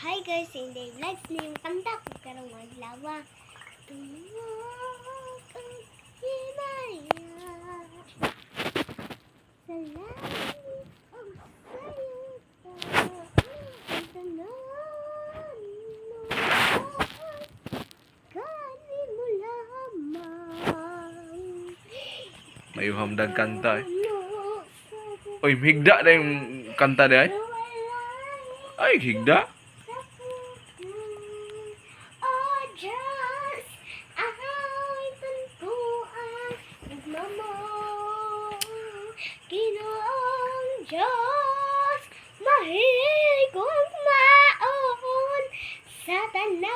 Hi guys, hindi vlogs na yung kanta ko karong adlaw. Dungog ang himaya. Sa langit ang salita. Ang tanan mo kanin mo lamang. May hamdag kanta eh. Oy, higda na yung kanta na eh. Ay, higda. Oh Diyos, ako'y tuntuan. Nagmamahal, Ginoong Diyos, mahigong maon sa tanan.